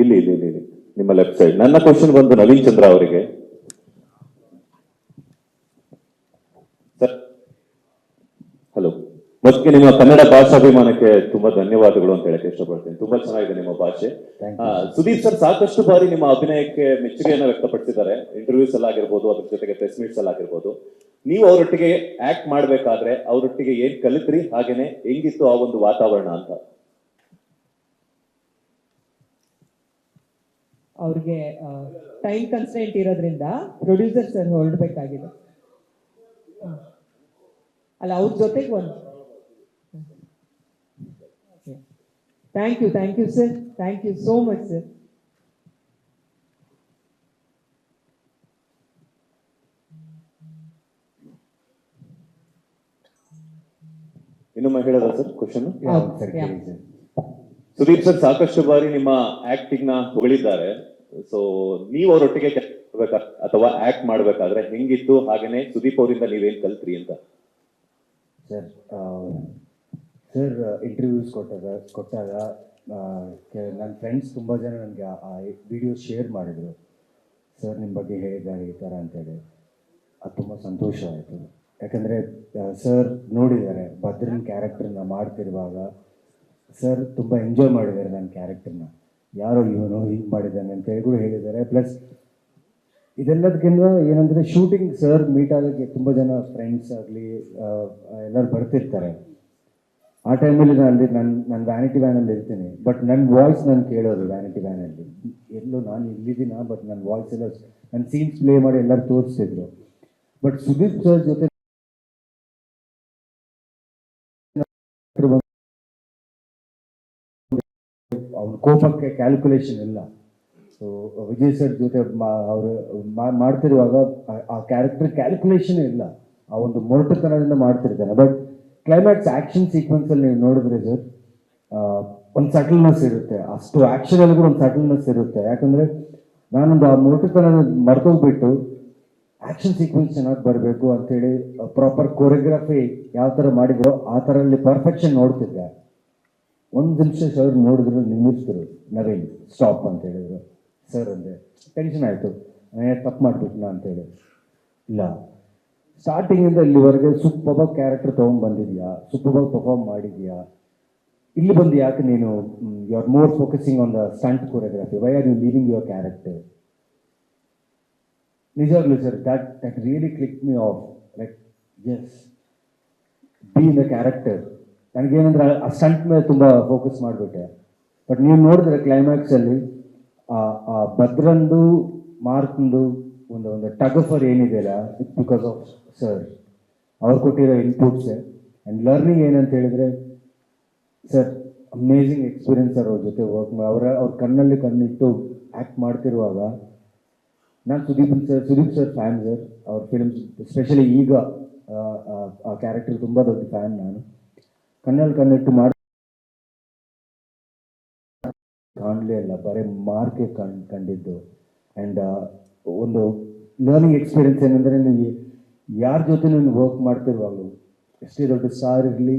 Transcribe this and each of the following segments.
ಇಲ್ಲಿ ಇಲ್ಲಿ ಇಲ್ಲಿ ಇಲ್ಲಿ. ನಿಮ್ಮ ಲೆಫ್ಟ್ ಸೈಡ್. ನನ್ನ ಕ್ವಶನ್ ಬಂದು ನವೀನ್ ಚಂದ್ರ ಅವರಿಗೆ. ಸರ್ ಹಲೋ, ಮೊದಲಿಗೆ ನಿಮ್ಮ ಕನ್ನಡ ಭಾಷಾಭಿಮಾನಕ್ಕೆ ತುಂಬಾ ಧನ್ಯವಾದಗಳು ಅಂತ ಹೇಳಕ್ಕೆ ಇಷ್ಟಪಡ್ತೀನಿ. ತುಂಬಾ ಚೆನ್ನಾಗಿದೆ ನಿಮ್ಮ ಭಾಷೆ. ಸುದೀಪ್ ಸರ್ ಸಾಕಷ್ಟು ಬಾರಿ ನಿಮ್ಮ ಅಭಿನಯಕ್ಕೆ ಮೆಚ್ಚುಗೆಯನ್ನು ವ್ಯಕ್ತಪಡಿಸಿದ್ದಾರೆ, ಇಂಟರ್ವ್ಯೂಸ್ ಎಲ್ಲ ಆಗಿರ್ಬೋದು, ಅದ್ರ ಜೊತೆಗೆ ಪ್ರೆಸ್ ಮೀಟ್ಸ್ ಎಲ್ಲ ಆಗಿರ್ಬೋದು. ನೀವು ಅವರೊಟ್ಟಿಗೆ ಆಕ್ಟ್ ಮಾಡ್ಬೇಕಾದ್ರೆ ಅವರೊಟ್ಟಿಗೆ ಏನ್ ಕಲಿತ್ರಿ, ಹಾಗೇನೆ ಹೆಂಗಿತ್ತು ಆ ಒಂದು ವಾತಾವರಣ ಅಂತ? ಅವ್ರಿಗೆ ಟೈಮ್ ಕನ್ಸ್ಟೆಂಟ್ ಇರೋದ್ರಿಂದ ಪ್ರೊಡ್ಯೂಸರ್ ಸರ್ ಹೊರಡ್ಬೇಕಾಗಿದೆ. ಅಲ್ಲ, ಅವ್ರ ಜೊತೆಗೆ ಒಂದು thank you sir, thank you so much sir. ಇನ್ನೊಮ್ಮೆ ಹೇಳೋದಾ ಸರ್ ಕ್ವಶನ್? ಸುದೀಪ್ ಸರ್ ಸಾಕಷ್ಟು ಬಾರಿ ನಿಮ್ಮ ಆಕ್ಟಿಂಗ್ ನ ಹೊಗಳಿದ್ದಾರೆ. ಸೊ ನೀವು ಅವರೊಟ್ಟಿಗೆ ಅಥವಾ ಆಕ್ಟ್ ಮಾಡ್ಬೇಕಾದ್ರೆ ಹೆಂಗಿತ್ತು, ಹಾಗೇನೆ ಸುದೀಪ್ ಅವರಿಂದ ನೀವೇನ್ ಕಲ್ತ್ರಿ ಅಂತ? ಸರ್ ಸರ್ ಇಂಟರ್ವ್ಯೂಸ್ ಕೊಟ್ಟಾಗ ನನ್ನ ಫ್ರೆಂಡ್ಸ್ ತುಂಬ ಜನ ನನಗೆ ಆ ವಿಡಿಯೋ ಶೇರ್ ಮಾಡಿದರು. ಸರ್ ನಿಮ್ಮ ಬಗ್ಗೆ ಹೇಳಿದ್ದಾರೆ ಈ ಥರ ಅಂತೇಳಿ. ಅದು ತುಂಬ ಸಂತೋಷ ಆಯಿತು. ಯಾಕಂದರೆ ಸರ್ ನೋಡಿದ್ದಾರೆ ಭದ್ರನ್ ಕ್ಯಾರೆಕ್ಟರ್ನ ಮಾಡ್ತಿರುವಾಗ. ಸರ್ ತುಂಬ ಎಂಜಾಯ್ ಮಾಡಿದ್ದಾರೆ ನನ್ನ ಕ್ಯಾರೆಕ್ಟರ್ನ. ಯಾರೋ ಇವನು ಹಿಂಗೆ ಮಾಡಿದ್ದಾನೆ ಅಂತ ಹೇಳಿ ಕೂಡ ಹೇಳಿದ್ದಾರೆ. ಪ್ಲಸ್ ಇದೆಲ್ಲದಕ್ಕಿಂತ ಏನಂದರೆ ಶೂಟಿಂಗ್ ಸರ್ ಮೀಟ್ ಆಗೋಕ್ಕೆ ತುಂಬ ಜನ ಫ್ರೆಂಡ್ಸ್ ಆಗಲಿ ಎಲ್ಲರೂ ಬರ್ತಿರ್ತಾರೆ. ಆ ಟೈಮಲ್ಲಿ ನನ್ನ ವ್ಯಾನಿಟಿ ವ್ಯಾನಲ್ಲಿ ಇರ್ತೀನಿ, ಬಟ್ ನನ್ನ ವಾಯ್ಸ್ ನಾನು ಕೇಳೋದು ವ್ಯಾನಿಟಿ ವ್ಯಾನಲ್ಲಿ. ಎಲ್ಲೋ ನಾನು ಇಲ್ಲಿದ್ದೀನ, ಬಟ್ ನನ್ನ ವಾಯ್ಸ್ ಎಲ್ಲ ನನ್ನ ಸೀನ್ಸ್ ಪ್ಲೇ ಮಾಡಿ ಎಲ್ಲರೂ ತೋರಿಸ್ತಿದ್ರು. ಬಟ್ ಸುದೀಪ್ ಸರ್ ಜೊತೆ ಅವ್ನ ಕೋಪಕ್ಕೆ ಕ್ಯಾಲ್ಕುಲೇಷನ್ ಇಲ್ಲ. ಸೊ ವಿಜಯ್ ಸರ್ ಜೊತೆ ಅವರು ಮಾಡ್ತಿರುವಾಗ ಆ ಕ್ಯಾರೆಕ್ಟರ್ ಕ್ಯಾಲ್ಕುಲೇಷನ್ ಇಲ್ಲ, ಆ ಒಂದು ಮೊರಟುತನದಿಂದ ಮಾಡ್ತಿರ್ತಾನೆ. ಬಟ್ ಕ್ಲೈಮ್ಯಾಕ್ಸ್ ಆ್ಯಕ್ಷನ್ ಸೀಕ್ವೆನ್ಸಲ್ಲಿ ನೀವು ನೋಡಿದ್ರೆ ಸರ್ ಒಂದು ಸಟಲ್ನೆಸ್ ಇರುತ್ತೆ. ಅಷ್ಟು ಆ್ಯಕ್ಷನಲ್ಲಿ ಕೂಡ ಒಂದು ಸಟಲ್ನೆಸ್ ಇರುತ್ತೆ. ಯಾಕಂದರೆ ನಾನೊಂದು ಆ ಮೊರಟುತನ ಮರ್ತೋಗ್ಬಿಟ್ಟು ಆ್ಯಕ್ಷನ್ ಸೀಕ್ವೆನ್ಸ್ ಚೆನ್ನಾಗಿ ಬರಬೇಕು ಅಂಥೇಳಿ ಪ್ರಾಪರ್ ಕೊರಿಯೋಗ್ರಫಿ ಯಾವ ಥರ ಮಾಡಿದ್ರು ಆ ಥರಲ್ಲಿ ಪರ್ಫೆಕ್ಷನ್ ನೋಡ್ತಿದ್ದೆ. ಒಂದು ನಿಮಿಷ ಸರ್ ನೋಡಿದ್ರು, ನಿಲ್ಲಿಸಿದ್ರು, ನವೀನ್ ಸ್ಟಾಪ್ ಅಂತ ಹೇಳಿದ್ರು. ಸರ್ ಅಂದೆ, ಟೆನ್ಷನ್ ಆಯಿತು, ನಾನು ತಪ್ಪು ಮಾಡಿಬಿಟ್ನಾ ಅಂತೇಳಿ. ಇಲ್ಲ, ಸ್ಟಾರ್ಟಿಂಗಿಂದ ಇಲ್ಲಿವರೆಗೆ ಸೂಪರ್ಬಾಗಿ ಕ್ಯಾರೆಕ್ಟರ್ ತೊಗೊಂಡ್ಬಂದಿದ್ಯಾ, ಸೂಪರ್ಬಾಗಿ ಪರ್ಫಾರ್ಮ್ ಮಾಡಿದ್ಯಾ. ಇಲ್ಲಿ ಬಂದು ಯಾಕೆ ನೀನು you are more focusing on the stunt choreography, why are you leaving your character? ನಿಜವಾಗ್ಲೂ sir, that really click me off. Like as, be in the character. ನನಗೇನಂದ್ರೆ ಆ ಸ್ಟಂಟ್ ಮೇಲೆ ತುಂಬ ಫೋಕಸ್ ಮಾಡಿಬಿಟ್ಟೆ. ಬಟ್ ನೀವು ನೋಡಿದ್ರೆ ಕ್ಲೈಮ್ಯಾಕ್ಸಲ್ಲಿ ಆ ಭದ್ರಂದು ಮಾರ್ಕ್ದು ಒಂದು ಟಗ್ ಆಫರ್ ಏನಿದೆಯಲ್ಲ, ಇಟ್ ಬಿಕಾಸ್ ಆಫ್ ಸರ್. ಅವ್ರು ಕೊಟ್ಟಿರೋ ಇನ್ಪುಟ್ಸ್ ಆ್ಯಂಡ್ ಲರ್ನಿಂಗ್ ಏನಂತ ಹೇಳಿದರೆ, ಸರ್ ಅಮೇಝಿಂಗ್ ಎಕ್ಸ್ಪೀರಿಯನ್ಸ್ ಸರ್. ಅವ್ರ ಜೊತೆ ವರ್ಕ್ ಮಾಡಿ ಅವ್ರ ಕಣ್ಣಲ್ಲಿ ಕಣ್ಣಿಟ್ಟು ಆ್ಯಕ್ಟ್ ಮಾಡ್ತಿರುವಾಗ ನಾನು ಸುದೀಪ್ ಸರ್ ಫ್ಯಾನ್ ಸರ್. ಅವ್ರ ಫಿಲ್ಮ್ಸ್ ಎಸ್ಪೆಷಲಿ ಈಗ ಆ ಕ್ಯಾರೆಕ್ಟರ್ ತುಂಬ ದೊಡ್ಡ ಫ್ಯಾನ್ ನಾನು. ಕಣ್ಣಲ್ಲಿ ಕಣ್ಣಿಟ್ಟು ಮಾಡಿ ಕಾಣಲೇ ಇಲ್ಲ, ಬರೀ ಮಾರ್ಕೆ ಕಂಡಿದ್ದು. ಆ್ಯಂಡ್ ಒಂದು ಲರ್ನಿಂಗ್ ಎಕ್ಸ್ಪೀರಿಯನ್ಸ್ ಏನಂದರೆ, ನೀವು ಯಾರ ಜೊತೆ ನೀನು ವರ್ಕ್ ಮಾಡ್ತಿರುವಾಗಲೂ ಎಷ್ಟೇ ದೊಡ್ಡ ಸ್ಟಾರ್ ಇರಲಿ,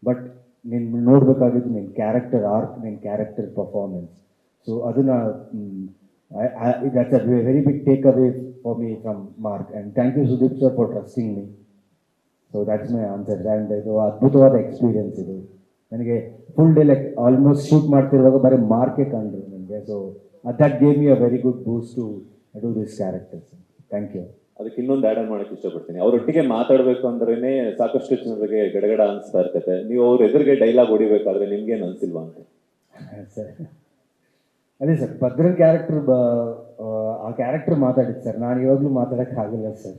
ಬಟ್ ನೀನು ನೋಡಬೇಕಾಗಿದ್ದು ನಿನ್ನ ಕ್ಯಾರೆಕ್ಟರ್ ಆರ್ಕ್, ನಿನ್ನ ಕ್ಯಾರೆಕ್ಟರ್ ಪರ್ಫಾರ್ಮೆನ್ಸ್. ಸೊ ಅದನ್ನು that's a very big takeaway for me from Mark, and thank you Sudeep sir for trusting me. So that's my answer. And ಇದು ಅದ್ಭುತವಾದ ಎಕ್ಸ್ಪೀರಿಯನ್ಸ್ ಇದು ನನಗೆ. Full day like almost shoot ಮಾಡ್ತಿರುವಾಗ ಬರೀ ಮಾರ್ಕೆ ಕಂಡ್ರು ನನಗೆ. So that gave me a very good boost to do this characters. Thank you. ಅದಕ್ಕೆ ಇನ್ನೊಂದು ಆ್ಯಡ್ ಆನ್ ಮಾಡಕ್ಕೆ ಇಷ್ಟಪಡ್ತೀನಿ. ಅವರೊಟ್ಟಿಗೆ ಮಾತಾಡಬೇಕು ಅಂದ್ರೇನೆ ಸಾಕಷ್ಟು ಜನರಿಗೆ ಗಡಗಡ ಅನಿಸ್ತಾ ಇರ್ತೈತೆ. ನೀವು ಅವ್ರ ಎದುರಿಗೆ ಡೈಲಾಗ್ ಹೊಡಿಬೇಕಾದ್ರೆ ನಿಮ್ಗೇನು ಅನಿಸಿಲ್ವಾ ಅಂತ? ಸರ್ ಅದೇ ಸರ್, ಭದ್ರನ್ ಕ್ಯಾರೆಕ್ಟರ್ ಆ ಕ್ಯಾರೆಕ್ಟರ್ ಮಾತಾಡಿದ್ದು ಸರ್. ನಾನು ಇವಾಗಲೂ ಮಾತಾಡೋಕ್ಕಾಗಲ್ಲ ಸರ್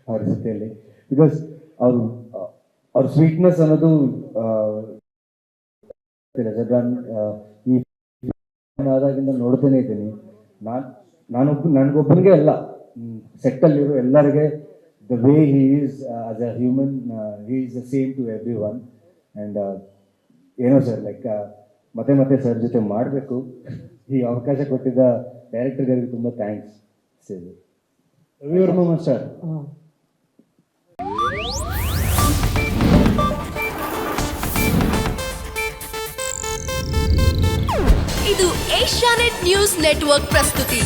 ಅವ್ರ ಜೊತೆಯಲ್ಲಿ. ಬಿಕಾಸ್ ಅವ್ರ ಸ್ವೀಟ್ನೆಸ್ ಅನ್ನೋದು ಈ ಆದಾಗಿಂದ ನೋಡ್ತಾನೆ ಇದ್ದೀನಿ. ನನಗೊಬ್ಬನಿಗೆ ಅಲ್ಲ, ಸೆಟ್ಟಲ್ಲಿರೋ ಎಲ್ಲರಿಗೆ the way he is as a human, he is the same to everyone. And ಏನೋ ಸರ್, ಲೈಕ್ ಮತ್ತೆ ಸರ್ ಜೊತೆ ಮಾಡಬೇಕು. ಈ ಅವಕಾಶ ಕೊಟ್ಟಿದ್ದ ಡೈರೆಕ್ಟರ್ಗಳಿಗೆ ತುಂಬ ಥ್ಯಾಂಕ್ಸ್. ರವಿವರ್ಮ ಮಾಸ್ಟರ್. ಇದು ಏಷ್ಯಾನೆಟ್ ನ್ಯೂಸ್ ನೆಟ್ವರ್ಕ್ ಪ್ರಸ್ತುತಿ.